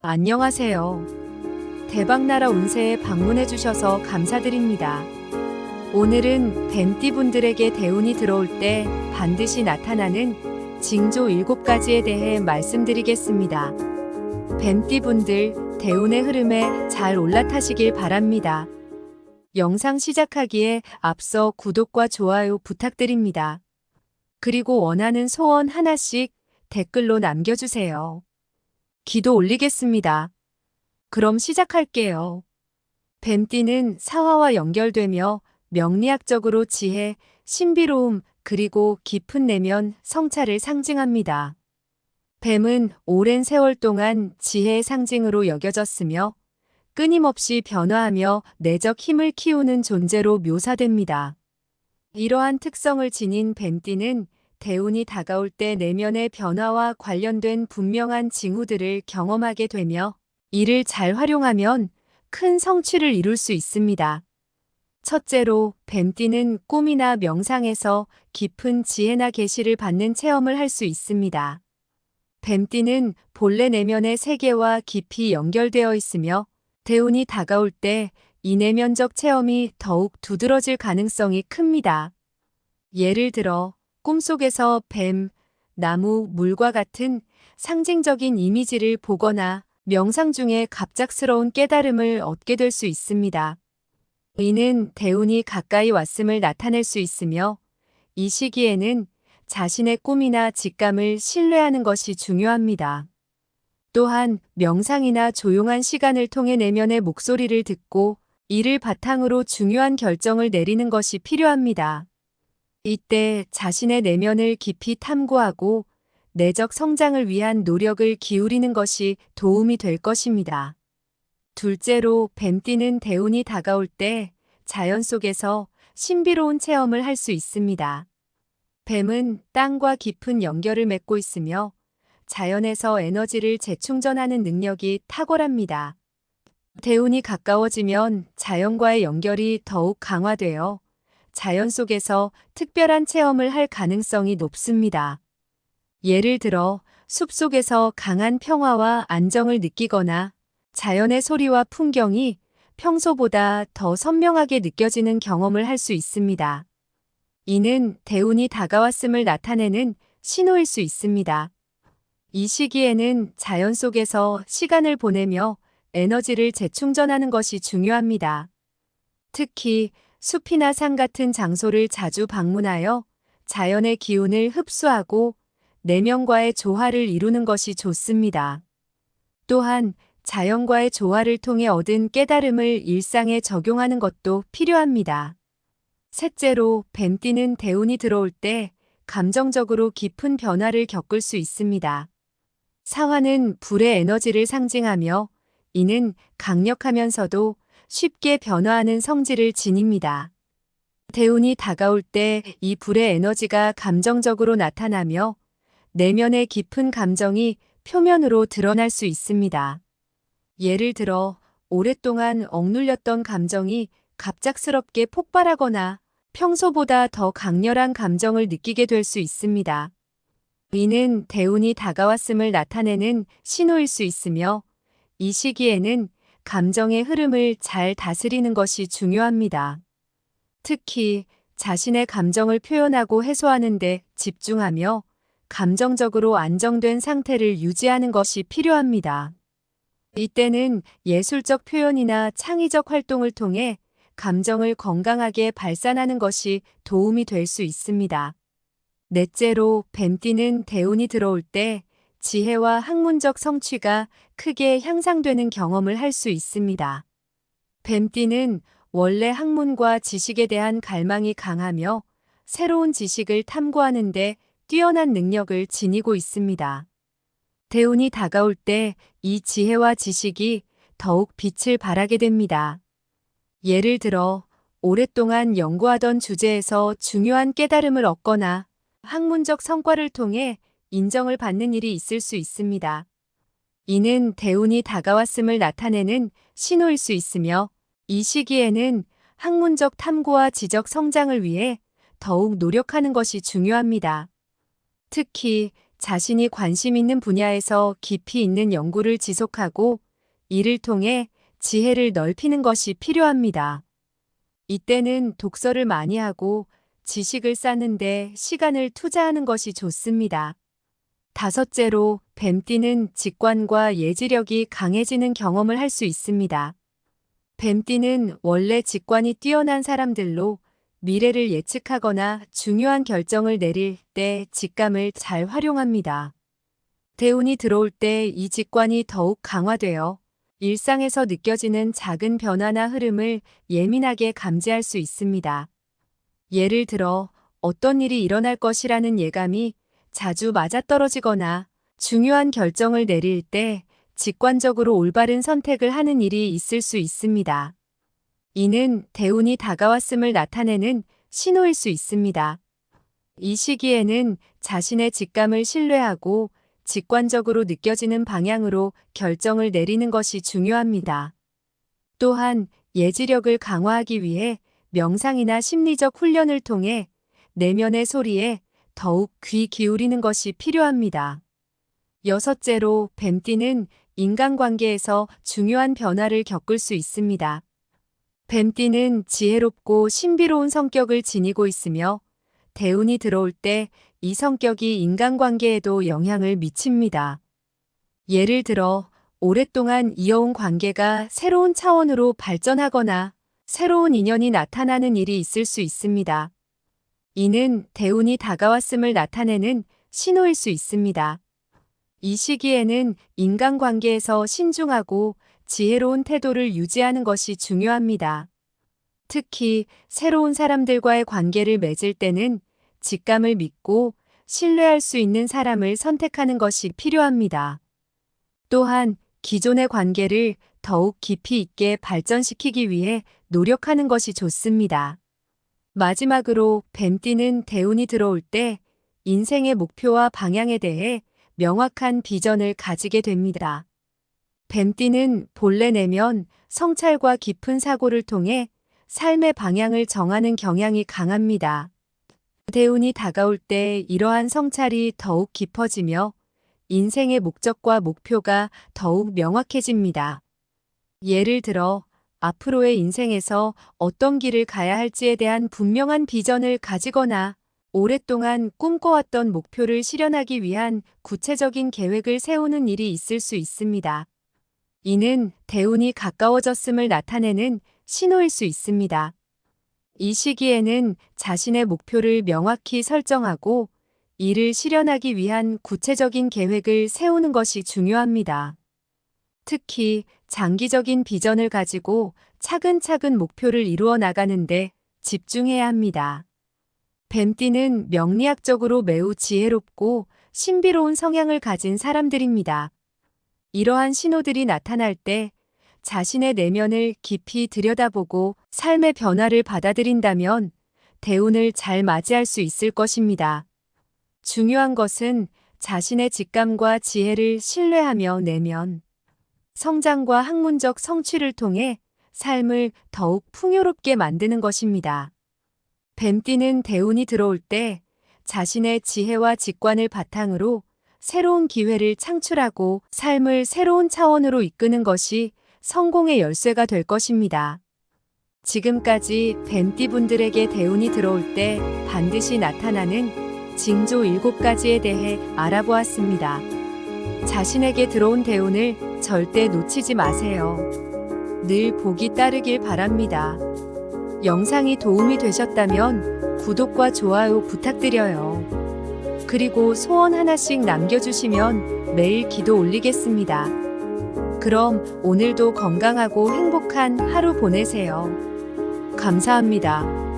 안녕하세요. 대박나라 운세에 방문해 주셔서 감사드립니다. 오늘은 뱀띠분들에게 대운이 들어올 때 반드시 나타나는 징조 7가지에 대해 말씀드리겠습니다. 뱀띠분들, 대운의 흐름에 잘 올라타시길 바랍니다. 영상 시작하기에 앞서 구독과 좋아요 부탁드립니다. 그리고 원하는 소원 하나씩 댓글로 남겨주세요. 기도 올리겠습니다. 그럼 시작할게요. 뱀띠는 사화와 연결되며 명리학적으로 지혜, 신비로움, 그리고 깊은 내면, 성찰을 상징합니다. 뱀은 오랜 세월 동안 지혜의 상징으로 여겨졌으며 끊임없이 변화하며 내적 힘을 키우는 존재로 묘사됩니다. 이러한 특성을 지닌 뱀띠는 대운이 다가올 때 내면의 변화와 관련된 분명한 징후들을 경험하게 되며 이를 잘 활용하면 큰 성취를 이룰 수 있습니다. 첫째로 뱀띠는 꿈이나 명상에서 깊은 지혜나 계시를 받는 체험을 할 수 있습니다. 뱀띠는 본래 내면의 세계와 깊이 연결되어 있으며 대운이 다가올 때 이 내면적 체험이 더욱 두드러질 가능성이 큽니다. 예를 들어 꿈속에서 뱀, 나무, 물과 같은 상징적인 이미지를 보거나 명상 중에 갑작스러운 깨달음을 얻게 될 수 있습니다. 이는 대운이 가까이 왔음을 나타낼 수 있으며 이 시기에는 자신의 꿈이나 직감을 신뢰하는 것이 중요합니다. 또한 명상이나 조용한 시간을 통해 내면의 목소리를 듣고 이를 바탕으로 중요한 결정을 내리는 것이 필요합니다. 이때 자신의 내면을 깊이 탐구하고 내적 성장을 위한 노력을 기울이는 것이 도움이 될 것입니다. 둘째로 뱀띠는 대운이 다가올 때 자연 속에서 신비로운 체험을 할 수 있습니다. 뱀은 땅과 깊은 연결을 맺고 있으며 자연에서 에너지를 재충전하는 능력이 탁월합니다. 대운이 가까워지면 자연과의 연결이 더욱 강화되어 자연 속에서 특별한 체험을 할 가능성이 높습니다. 예를 들어 숲속에서 강한 평화와 안정을 느끼거나 자연의 소리와 풍경이 평소보다 더 선명하게 느껴지는 경험을 할 수 있습니다. 이는 대운이 다가왔음을 나타내는 신호일 수 있습니다. 이 시기에는 자연 속에서 시간을 보내며 에너지를 재충전하는 것이 중요합니다. 특히 숲이나 산 같은 장소를 자주 방문하여 자연의 기운을 흡수하고 내면과의 조화를 이루는 것이 좋습니다. 또한 자연과의 조화를 통해 얻은 깨달음을 일상에 적용하는 것도 필요합니다. 셋째로 뱀띠는 대운이 들어올 때 감정적으로 깊은 변화를 겪을 수 있습니다. 사화는 불의 에너지를 상징하며 이는 강력하면서도 쉽게 변화하는 성질을 지닙니다. 대운이 다가올 때 이 불의 에너지가 감정적으로 나타나며 내면의 깊은 감정이 표면으로 드러날 수 있습니다. 예를 들어 오랫동안 억눌렸던 감정이 갑작스럽게 폭발하거나 평소보다 더 강렬한 감정을 느끼게 될 수 있습니다. 이는 대운이 다가왔음을 나타내는 신호일 수 있으며 이 시기에는 감정의 흐름을 잘 다스리는 것이 중요합니다. 특히 자신의 감정을 표현하고 해소하는 데 집중하며 감정적으로 안정된 상태를 유지하는 것이 필요합니다. 이때는 예술적 표현이나 창의적 활동을 통해 감정을 건강하게 발산하는 것이 도움이 될 수 있습니다. 넷째로 뱀띠는 대운이 들어올 때 지혜와 학문적 성취가 크게 향상되는 경험을 할 수 있습니다. 뱀띠는 원래 학문과 지식에 대한 갈망이 강하며 새로운 지식을 탐구하는 데 뛰어난 능력을 지니고 있습니다. 대운이 다가올 때 이 지혜와 지식이 더욱 빛을 발하게 됩니다. 예를 들어 오랫동안 연구하던 주제에서 중요한 깨달음을 얻거나 학문적 성과를 통해 인정을 받는 일이 있을 수 있습니다. 이는 대운이 다가왔음을 나타내는 신호일 수 있으며 이 시기에는 학문적 탐구와 지적 성장을 위해 더욱 노력하는 것이 중요합니다. 특히 자신이 관심 있는 분야에서 깊이 있는 연구를 지속하고 이를 통해 지혜를 넓히는 것이 필요합니다. 이때는 독서를 많이 하고 지식을 쌓는데 시간을 투자하는 것이 좋습니다. 다섯째로, 뱀띠는 직관과 예지력이 강해지는 경험을 할 수 있습니다. 뱀띠는 원래 직관이 뛰어난 사람들로 미래를 예측하거나 중요한 결정을 내릴 때 직감을 잘 활용합니다. 대운이 들어올 때 이 직관이 더욱 강화되어 일상에서 느껴지는 작은 변화나 흐름을 예민하게 감지할 수 있습니다. 예를 들어 어떤 일이 일어날 것이라는 예감이 자주 맞아떨어지거나 중요한 결정을 내릴 때 직관적으로 올바른 선택을 하는 일이 있을 수 있습니다. 이는 대운이 다가왔음을 나타내는 신호일 수 있습니다. 이 시기에는 자신의 직감을 신뢰하고 직관적으로 느껴지는 방향으로 결정을 내리는 것이 중요합니다. 또한 예지력을 강화하기 위해 명상이나 심리적 훈련을 통해 내면의 소리에 더욱 귀 기울이는 것이 필요합니다. 여섯째로, 뱀띠는 인간관계에서 중요한 변화를 겪을 수 있습니다. 뱀띠는 지혜롭고 신비로운 성격을 지니고 있으며 대운이 들어올 때 이 성격이 인간관계에도 영향을 미칩니다. 예를 들어 오랫동안 이어온 관계가 새로운 차원으로 발전하거나 새로운 인연이 나타나는 일이 있을 수 있습니다. 이는 대운이 다가왔음을 나타내는 신호일 수 있습니다. 이 시기에는 인간관계에서 신중하고 지혜로운 태도를 유지하는 것이 중요합니다. 특히 새로운 사람들과의 관계를 맺을 때는 직감을 믿고 신뢰할 수 있는 사람을 선택하는 것이 필요합니다. 또한 기존의 관계를 더욱 깊이 있게 발전시키기 위해 노력하는 것이 좋습니다. 마지막으로, 뱀띠는 대운이 들어올 때 인생의 목표와 방향에 대해 명확한 비전을 가지게 됩니다. 뱀띠는 본래 내면 성찰과 깊은 사고를 통해 삶의 방향을 정하는 경향이 강합니다. 대운이 다가올 때 이러한 성찰이 더욱 깊어지며 인생의 목적과 목표가 더욱 명확해집니다. 예를 들어 앞으로의 인생에서 어떤 길을 가야 할지에 대한 분명한 비전을 가지거나 오랫동안 꿈꿔왔던 목표를 실현하기 위한 구체적인 계획을 세우는 일이 있을 수 있습니다. 이는 대운이 가까워졌음을 나타내는 신호일 수 있습니다. 이 시기에는 자신의 목표를 명확히 설정하고 이를 실현하기 위한 구체적인 계획을 세우는 것이 중요합니다. 특히 장기적인 비전을 가지고 차근차근 목표를 이루어 나가는데 집중해야 합니다. 뱀띠는 명리학적으로 매우 지혜롭고 신비로운 성향을 가진 사람들입니다. 이러한 신호들이 나타날 때 자신의 내면을 깊이 들여다보고 삶의 변화를 받아들인다면 대운을 잘 맞이할 수 있을 것입니다. 중요한 것은 자신의 직감과 지혜를 신뢰하며 내면 성장과 학문적 성취를 통해 삶을 더욱 풍요롭게 만드는 것입니다. 뱀띠는 대운이 들어올 때 자신의 지혜와 직관을 바탕으로 새로운 기회를 창출하고 삶을 새로운 차원으로 이끄는 것이 성공의 열쇠가 될 것입니다. 지금까지 뱀띠 분들에게 대운이 들어올 때 반드시 나타나는 징조 7가지에 대해 알아보았습니다. 자신에게 들어온 대운을 절대 놓치지 마세요. 늘 복이 따르길 바랍니다. 영상이 도움이 되셨다면 구독과 좋아요 부탁드려요. 그리고 소원 하나씩 남겨주시면 매일 기도 올리겠습니다. 그럼 오늘도 건강하고 행복한 하루 보내세요. 감사합니다.